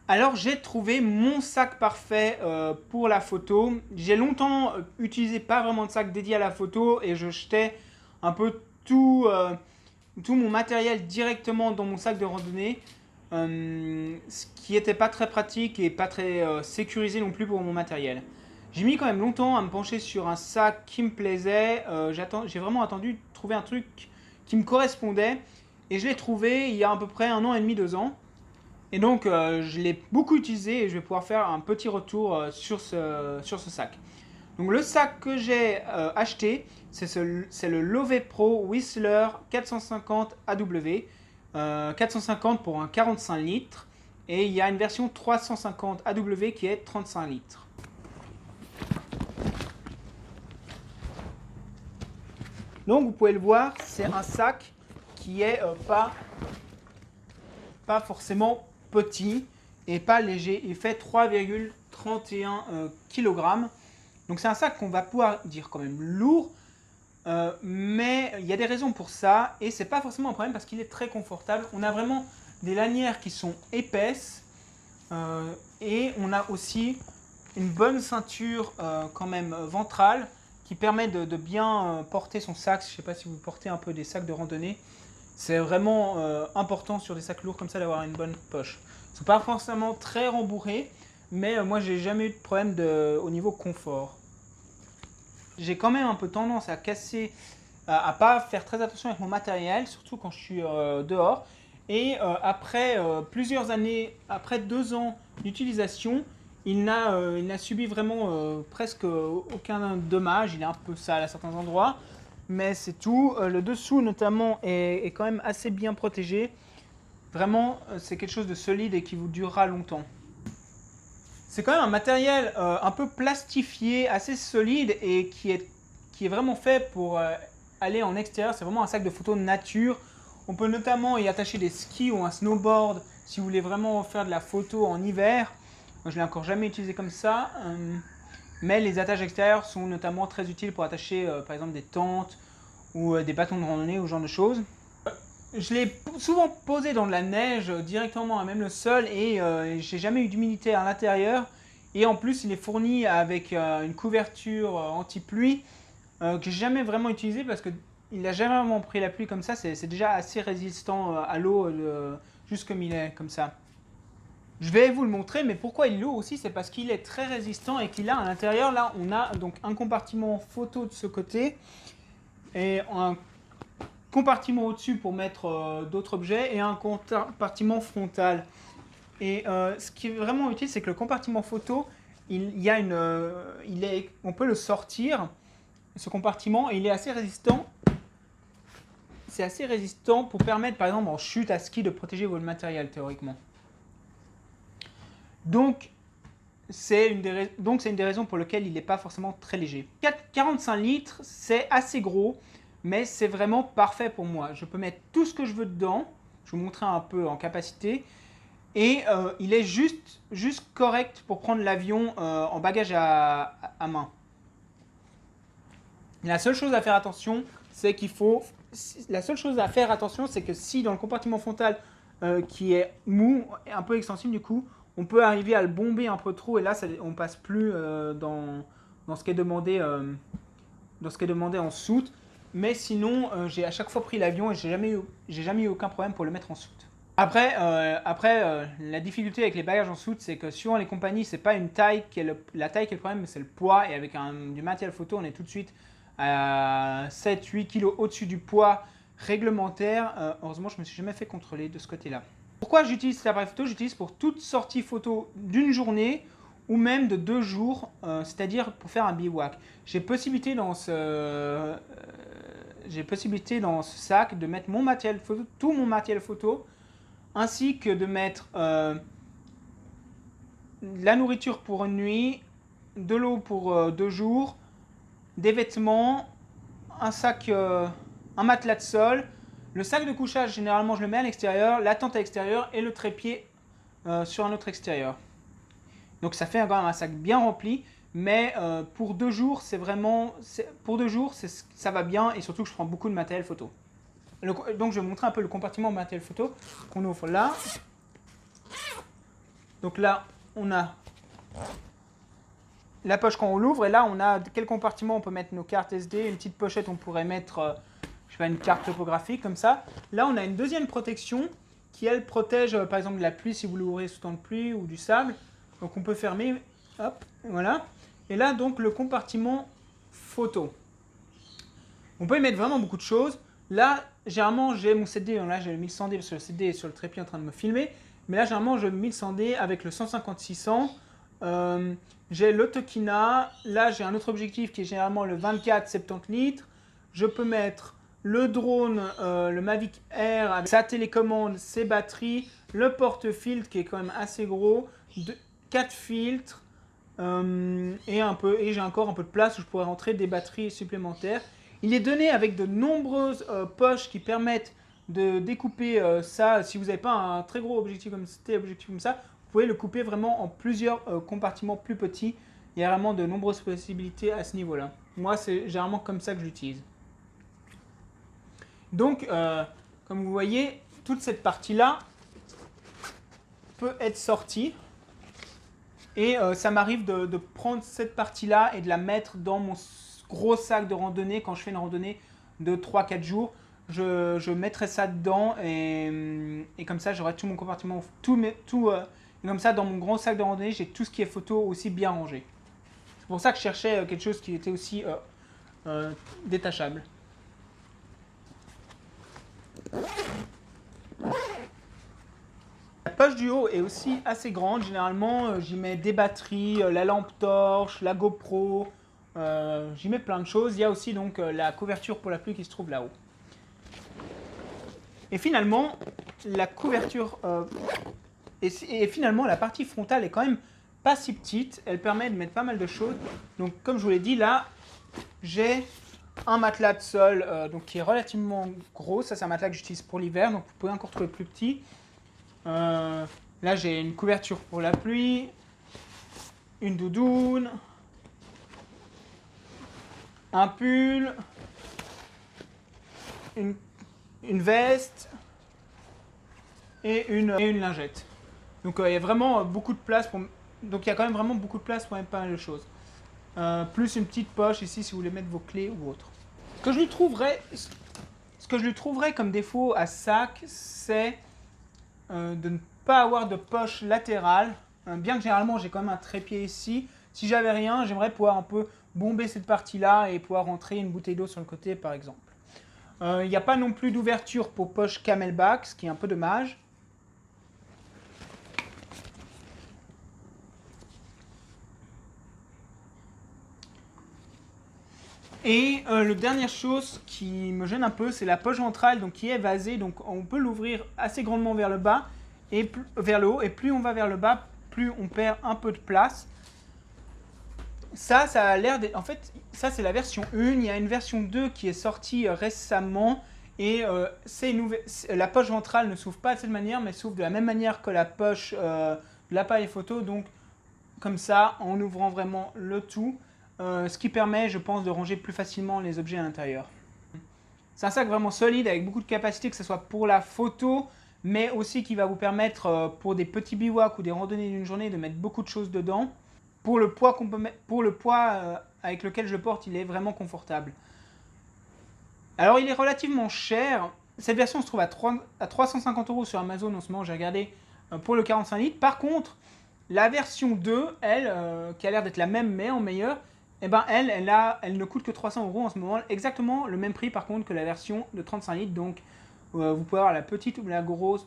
Alors j'ai trouvé mon sac parfait pour la photo. J'ai longtemps utilisé pas vraiment de sac dédié à la photo et je jetais un peu tout mon matériel directement dans mon sac de randonnée. Ce qui n'était pas très pratique et pas très sécurisé non plus pour mon matériel. J'ai mis quand même longtemps à me pencher sur un sac qui me plaisait. J'ai vraiment attendu de trouver un truc qui me correspondait et je l'ai trouvé il y a à peu près 1 an et demi, 2 ans. Et donc, je l'ai beaucoup utilisé et je vais pouvoir faire un petit retour sur ce sac. Donc, le sac que j'ai acheté, c'est le Love Pro Whistler 450 AW. 450 pour un 45 litres. Et il y a une version 350 AW qui est 35 litres. Donc, vous pouvez le voir, c'est un sac qui est pas forcément petit et pas léger. Il fait 3,31 kg. Donc c'est un sac qu'on va pouvoir dire quand même lourd, mais il y a des raisons pour ça et c'est pas forcément un problème parce qu'il est très confortable. On a vraiment des lanières qui sont épaisses et on a aussi une bonne ceinture quand même ventrale qui permet de bien porter son sac. Je ne sais pas si vous portez un peu des sacs de randonnée. C'est vraiment important sur des sacs lourds comme ça d'avoir une bonne poche. Ils ne sont pas forcément très rembourrés, mais moi j'ai jamais eu de problème au niveau confort. J'ai quand même un peu tendance à casser, à pas faire très attention avec mon matériel, surtout quand je suis dehors. Et après plusieurs années, après 2 ans d'utilisation, il n'a subi vraiment presque aucun dommage. Il est un peu sale à certains endroits, mais c'est tout. Le dessous notamment est quand même assez bien protégé. Vraiment, c'est quelque chose de solide et qui vous durera longtemps. C'est quand même un matériel un peu plastifié, assez solide et qui est vraiment fait pour aller en extérieur. C'est vraiment un sac de photo nature. On peut notamment y attacher des skis ou un snowboard si vous voulez vraiment faire de la photo en hiver. Moi, je ne l'ai encore jamais utilisé comme ça. Mais les attaches extérieures sont notamment très utiles pour attacher par exemple des tentes ou des bâtons de randonnée ou ce genre de choses. Je l'ai souvent posé dans de la neige directement à même le sol et j'ai jamais eu d'humidité à l'intérieur. Et en plus, il est fourni avec une couverture anti-pluie que j'ai jamais vraiment utilisé parce que il n'a jamais vraiment pris la pluie comme ça. C'est déjà assez résistant à l'eau, juste comme il est comme ça. Je vais vous le montrer, mais pourquoi il est lourd aussi, c'est parce qu'il est très résistant et qu'il a à l'intérieur, là, on a donc un compartiment photo de ce côté et un compartiment au-dessus pour mettre d'autres objets et un compartiment frontal. Et ce qui est vraiment utile, c'est que le compartiment photo, on peut le sortir, ce compartiment, et il est assez résistant. C'est assez résistant pour permettre, par exemple, en chute à ski, de protéger votre matériel, théoriquement. Donc, c'est une des raisons pour lesquelles il n'est pas forcément très léger. 45 litres, c'est assez gros, mais c'est vraiment parfait pour moi. Je peux mettre tout ce que je veux dedans. Je vais vous montrer un peu en capacité. Et il est juste correct pour prendre l'avion en bagage à main. La seule chose à faire attention, c'est que si dans le compartiment frontal qui est mou, un peu extensible du coup, on peut arriver à le bomber un peu trop et là on passe plus dans ce qui est demandé en soute. Mais sinon, j'ai à chaque fois pris l'avion et j'ai jamais eu aucun problème pour le mettre en soute. Après, la difficulté avec les bagages en soute, c'est que suivant les compagnies, c'est pas une taille la taille qui est le problème, mais c'est le poids. Et avec du matériel photo, on est tout de suite à 7-8 kg au-dessus du poids réglementaire. Heureusement, je me suis jamais fait contrôler de ce côté-là. Pourquoi j'utilise cet appareil photo? J'utilise pour toute sortie photo d'une journée ou même de 2 jours, c'est-à-dire pour faire un bivouac. J'ai possibilité dans ce sac de mettre mon matériel photo, tout mon matériel photo, ainsi que de mettre la nourriture pour une nuit, de l'eau pour 2 jours, des vêtements, un matelas de sol. Le sac de couchage, généralement, je le mets à l'extérieur, la tente à l'extérieur et le trépied sur un autre extérieur. Donc ça fait quand même un sac bien rempli, mais pour 2 jours, ça va bien et surtout que je prends beaucoup de matériel photo. Donc je vais vous montrer un peu le compartiment matériel photo qu'on ouvre là. Donc là, on a la poche quand on l'ouvre, et là, on a quel compartiment on peut mettre nos cartes SD, une petite pochette, on pourrait mettre je sais pas, une carte topographique comme ça. Là, on a une deuxième protection qui, elle, protège par exemple de la pluie si vous l'ouvrez sous temps de pluie ou du sable. Donc on peut fermer, hop, voilà. Et là, donc, le compartiment photo. On peut y mettre vraiment beaucoup de choses. Là, généralement, j'ai mon CD, là j'ai le 1100D parce que le CD est sur le trépied en train de me filmer. Mais là, généralement, je mets le 1100D avec le 150-600. J'ai le Tokina. Là, j'ai un autre objectif qui est généralement le 24-70 litres. Je peux mettre le drone, le Mavic Air avec sa télécommande, ses batteries, le porte-filtre qui est quand même assez gros, 4 filtres et j'ai encore un peu de place où je pourrais rentrer des batteries supplémentaires. Il est donné avec de nombreuses poches qui permettent de découper ça. Si vous n'avez pas un très gros objectif comme ça, vous pouvez le couper vraiment en plusieurs compartiments plus petits. Il y a vraiment de nombreuses possibilités à ce niveau-là. Moi, c'est généralement comme ça que je l'utilise. Donc, comme vous voyez, toute cette partie-là peut être sortie. Et ça m'arrive de prendre cette partie-là et de la mettre dans mon gros sac de randonnée. Quand je fais une randonnée de 3-4 jours, je mettrai ça dedans et comme ça, j'aurai tout mon compartiment, et comme ça, dans mon gros sac de randonnée, j'ai tout ce qui est photo aussi bien rangé. C'est pour ça que je cherchais quelque chose qui était aussi détachable. La poche du haut est aussi assez grande. Généralement, j'y mets des batteries, la lampe torche, la GoPro. J'y mets plein de choses. Il y a aussi donc la couverture pour la pluie qui se trouve là-haut. Et finalement, la couverture et finalement la partie frontale est quand même pas si petite. Elle permet de mettre pas mal de choses. Donc, comme je vous l'ai dit, là, j'ai un matelas de sol donc qui est relativement gros. Ça, c'est un matelas que j'utilise pour l'hiver. Donc, vous pouvez encore trouver plus petit. Là, j'ai une couverture pour la pluie, une doudoune, un pull, une veste et une lingette. Donc, il y a vraiment beaucoup de place pour. Donc, il y a quand même vraiment beaucoup de place pour mettre pas mal de choses. Plus une petite poche ici si vous voulez mettre vos clés ou autre. Ce que je lui trouverais comme défaut à ce sac, c'est de ne pas avoir de poche latérale. Bien que généralement j'ai quand même un trépied ici. Si j'avais rien, j'aimerais pouvoir un peu bomber cette partie-là et pouvoir rentrer une bouteille d'eau sur le côté par exemple. Il n'y a pas non plus d'ouverture pour poche camelback, ce qui est un peu dommage. Et la dernière chose qui me gêne un peu, c'est la poche ventrale donc, qui est vasée. Donc on peut l'ouvrir assez grandement vers le bas et vers le haut. Et plus on va vers le bas, plus on perd un peu de place. Ça a l'air d'être... En fait, ça c'est la version 1. Il y a une version 2 qui est sortie récemment. Et la poche ventrale ne s'ouvre pas de cette manière, mais s'ouvre de la même manière que la poche de l'appareil photo. Donc comme ça, en ouvrant vraiment le tout. Ce qui permet, je pense, de ranger plus facilement les objets à l'intérieur. C'est un sac vraiment solide avec beaucoup de capacité, que ce soit pour la photo, mais aussi qui va vous permettre pour des petits bivouacs ou des randonnées d'une journée de mettre beaucoup de choses dedans. Pour le poids avec lequel je porte, il est vraiment confortable. Alors il est relativement cher. Cette version se trouve à 350 € sur Amazon en ce moment, j'ai regardé pour le 45 litres. Par contre, la version 2, elle, qui a l'air d'être la même mais en meilleur, eh ben elle ne coûte que 300 € en ce moment, exactement le même prix par contre que la version de 35 litres. Donc vous pouvez avoir la petite ou la grosse,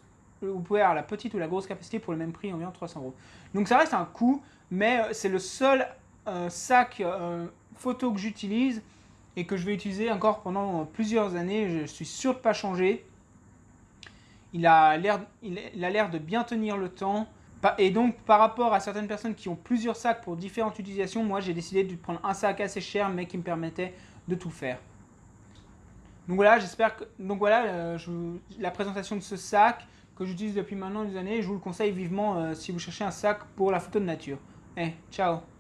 capacité pour le même prix, environ 300 €. Donc ça reste un coût, mais c'est le seul sac photo que j'utilise et que je vais utiliser encore pendant plusieurs années. Je suis sûr de ne pas changer. Il a l'air de bien tenir le temps. Et donc, par rapport à certaines personnes qui ont plusieurs sacs pour différentes utilisations, moi j'ai décidé de prendre un sac assez cher mais qui me permettait de tout faire. Donc voilà, j'espère que. Donc voilà la présentation de ce sac que j'utilise depuis maintenant des années. Je vous le conseille vivement si vous cherchez un sac pour la photo de nature. Ciao!